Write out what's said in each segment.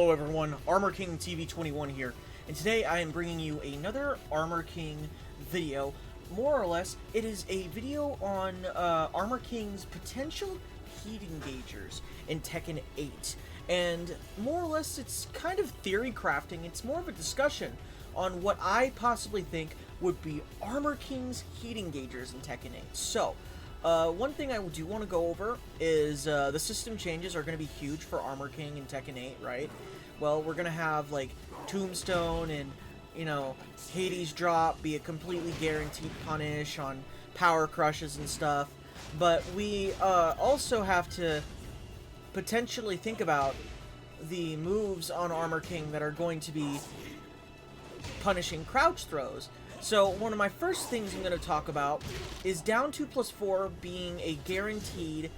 Hello everyone, Armor King TV21 here, and today I am bringing you another Armor King video. More or less, it is a video on Armor King's potential heat engagers in Tekken 8. And more or less, it's kind of theory crafting. It's more of a discussion on what I possibly think would be Armor King's heat engagers in Tekken 8. So, one thing I do want to go over is the system changes are going to be huge for Armor King in Tekken 8, right? Well, we're going to have, like, Tombstone and, you know, Hades drop be a completely guaranteed punish on power crushes and stuff. But we also have to potentially think about the moves on Armor King that are going to be punishing crouch throws. So one of my first things I'm going to talk about is down 2+4 being a guaranteed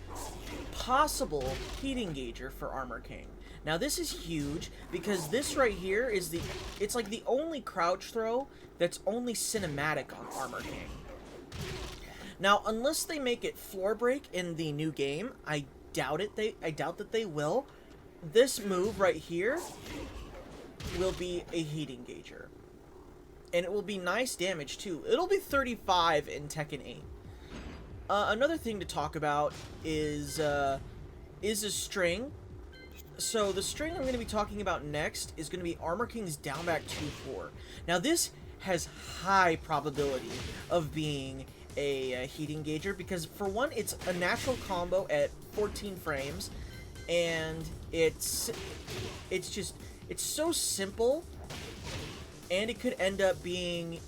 possible heat engager for Armor King. Now this is huge because this right here is it's like the only crouch throw that's only cinematic on Armor King. Now unless they make it floor break in the new game, I doubt that they will. This move right here will be a heat engager. And it will be nice damage, too. It'll be 35 in Tekken 8. Another thing to talk about is a string. So, the string I'm going to be talking about next is going to be Armor King's down back 2-4. Now, this has high probability of being a heat engager because, for one, it's a natural combo at 14 frames. And it's so simple. And it could end up being,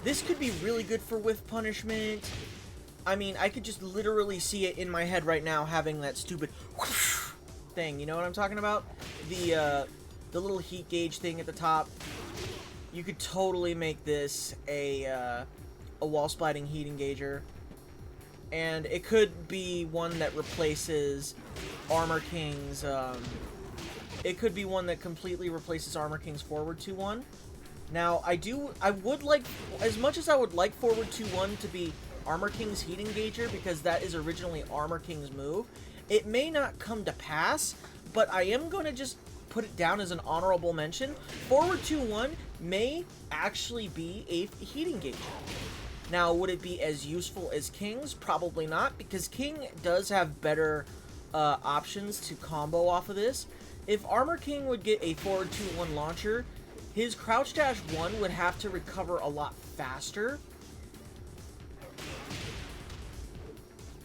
this could be really good for whiff punishment. I mean, I could just literally see it in my head right now having that stupid whoosh thing. You know what I'm talking about? The little heat gauge thing at the top. You could totally make this a wall splitting heat engager. And it could be one that replaces Armor King's, it could be one that completely replaces Armor King's forward 2-1. Now, I would like, as much as I would like forward 2-1 to be Armor King's heat engager, because that is originally Armor King's move, it may not come to pass, but I am going to just put it down as an honorable mention. Forward 2-1 may actually be a heat engager. Now, would it be as useful as King's? Probably not, because King does have better options to combo off of this. If Armor King would get a forward 2-1 launcher, his crouch dash 1 would have to recover a lot faster.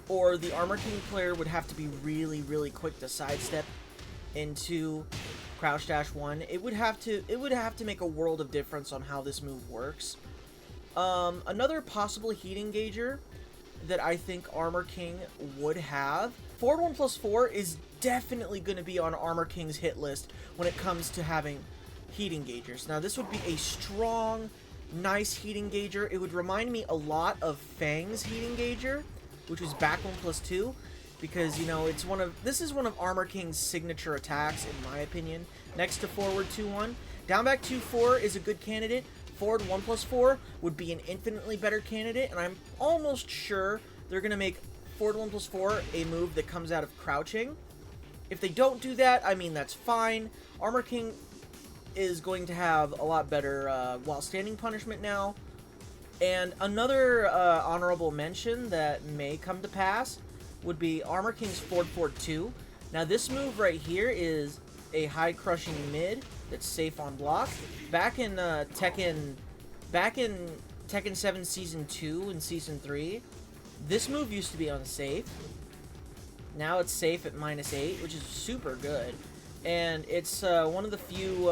Or the Armor King player would have to be really, really quick to sidestep into crouch dash 1. It would have to make a world of difference on how this move works. Another possible heat engager that I think Armor King would have, forward 1+4 is definitely going to be on Armor King's hit list when it comes to having heat engagers. Now this would be a strong, nice heat engager. It would remind me a lot of Fang's heat engager, which was back 1+2, because, you know, this is one of Armor King's signature attacks, in my opinion, next to forward 2-1. Down back 2-4 is a good candidate. Forward 1+4 would be an infinitely better candidate, and I'm almost sure they're going to make forward 1+4 a move that comes out of crouching. If they don't do that, I mean, that's fine. Armor King is going to have a lot better while standing punishment now. And another honorable mention that may come to pass would be Armor King's forward 4-2. Now, this move right here is a high crushing mid that's safe on block. Back in Tekken 7 Season 2 and Season 3, this move used to be unsafe. Now it's safe at -8, which is super good. And it's one of the few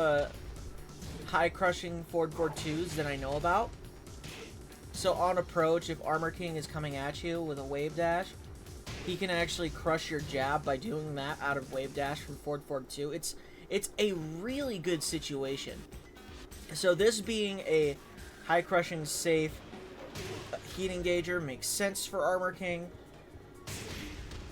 high crushing forward 4-2s that I know about. So on approach, if Armor King is coming at you with a wave dash, he can actually crush your jab by doing that out of wave dash from forward 4-2. It's a really good situation. So this being a high crushing safe heat engager makes sense for Armor King.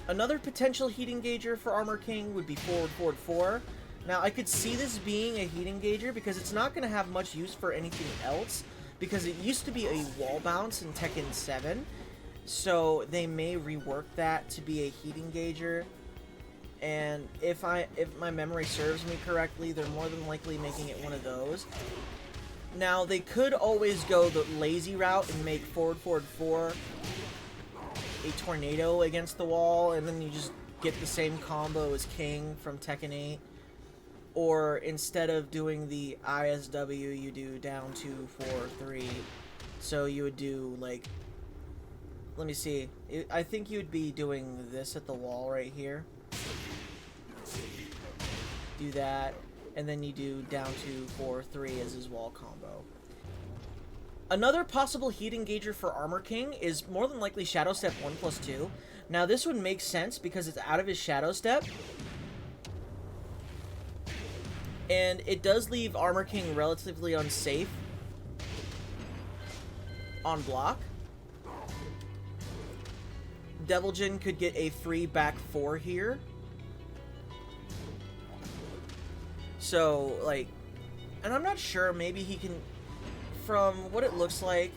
Another potential heat engager for Armor King would be forward 4. Now I could see this being a heat engager because it's not going to have much use for anything else, because it used to be a wall bounce in Tekken 7. So they may rework that to be a heat engager. And if my memory serves me correctly, they're more than likely making it one of those. Now, they could always go the lazy route and make forward, forward, 4 a tornado against the wall, and then you just get the same combo as King from Tekken 8. Or instead of doing the ISW, you do down 2, 4, 3. So you would do, like, let me see. I think you'd be doing this at the wall right here. Do that, and then you do down 2, 4, 3 as his wall combo. Another possible heat engager for Armor King is more than likely Shadow Step 1+2. Now this would make sense because it's out of his Shadow Step. And it does leave Armor King relatively unsafe on block. Devil Jin could get a free back 4 here. So, like, and I'm not sure, maybe he can, from what it looks like,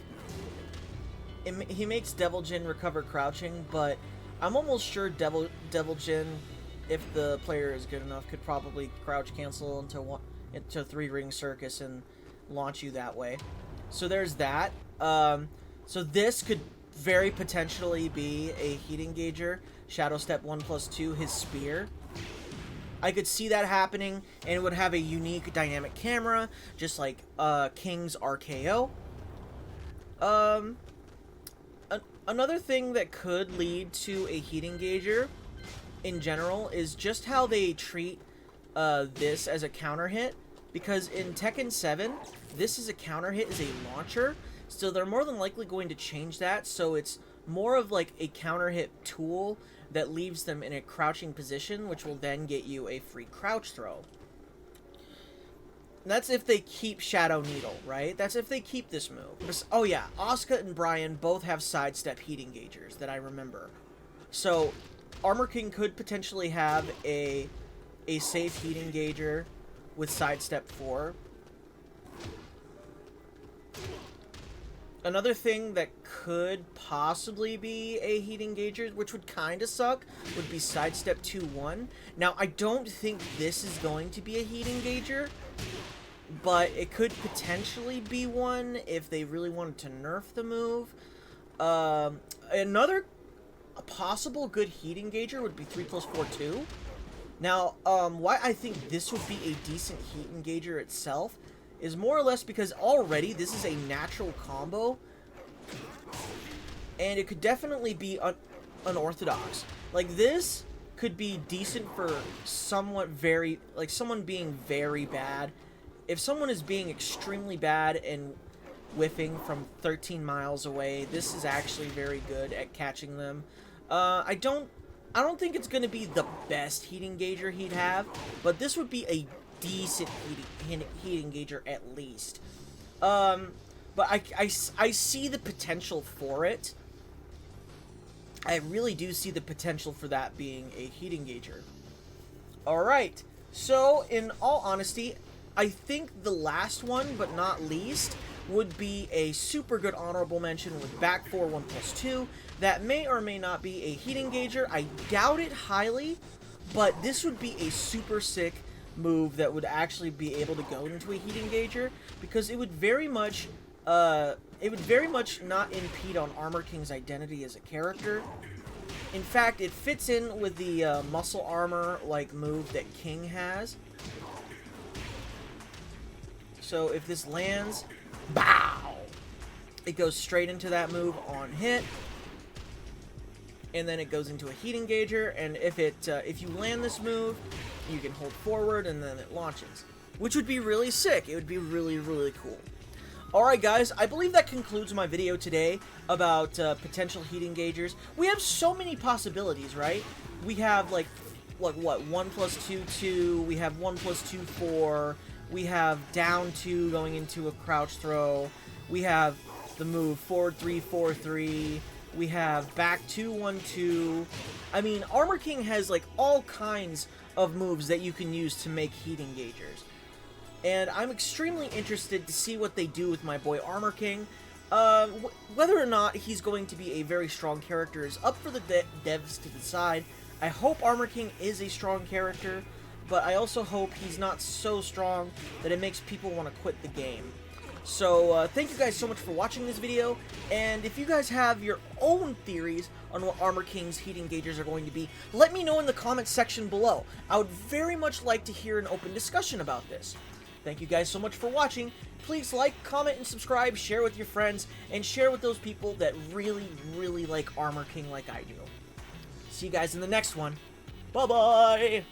he makes Devil Jin recover crouching, but I'm almost sure Devil Jin, if the player is good enough, could probably crouch cancel into 3-ring circus and launch you that way. So there's that. So this could very potentially be a heat engager. Shadow Step 1+2, his spear. I could see that happening, and it would have a unique dynamic camera, just like King's RKO. Another thing that could lead to a heat engager in general is just how they treat this as a counter hit, because in Tekken 7, this is a counter hit as a launcher, so they're more than likely going to change that, so it's more of like a counter hit tool that leaves them in a crouching position, which will then get you a free crouch throw. And that's if they keep Shadow Needle, right? That's if they keep this move. Oh yeah, Asuka and Brian both have sidestep heat engagers that I remember. So, Armor King could potentially have a safe heat engager with sidestep 4. Another thing that could possibly be a heat engager, which would kind of suck, would be sidestep 2-1. Now, I don't think this is going to be a heat engager, but it could potentially be one if they really wanted to nerf the move. Another possible good heat engager would be 3+4-2. Now, why I think this would be a decent heat engager itself is more or less because already this is a natural combo, and it could definitely be unorthodox. Like, this could be decent for someone being very bad. If someone is being extremely bad and whiffing from 13 miles away, this is actually very good at catching them. I don't think it's going to be the best heat engager he'd have, but this would be a decent heat engager at least. But I see the potential for it. I really do see the potential for that being a heat engager. Alright, so in all honesty, I think the last one, but not least, would be a super good honorable mention with back 4 1+2. That may or may not be a heat engager. I doubt it highly, but this would be a super sick move that would actually be able to go into a heat engager, because it would very much not impede on Armor King's identity as a character. In fact, it fits in with the muscle armor like move that King has. So if this lands, bow, it goes straight into that move on hit, and then it goes into a heat engager. And if you land this move, you can hold forward and then it launches, which would be really sick. It would be really, really cool. Alright guys, I believe that concludes my video today about potential heat engagers. We have so many possibilities, right? We have like what 1+2-2, we have 1+2-4, we have down 2 going into a crouch throw, we have the move forward 3-4-3, we have back 2-1-2. I mean, Armor King has like all kinds of moves that you can use to make heat engagers. And I'm extremely interested to see what they do with my boy Armor King. Whether or not he's going to be a very strong character is up for the devs to decide. I hope Armor King is a strong character, but I also hope he's not so strong that it makes people want to quit the game. So, thank you guys so much for watching this video, and if you guys have your own theories on what Armor King's heat engagers are going to be, let me know in the comments section below. I would very much like to hear an open discussion about this. Thank you guys so much for watching. Please like, comment, and subscribe, share with your friends, and share with those people that really, really like Armor King like I do. See you guys in the next one. Bye-bye!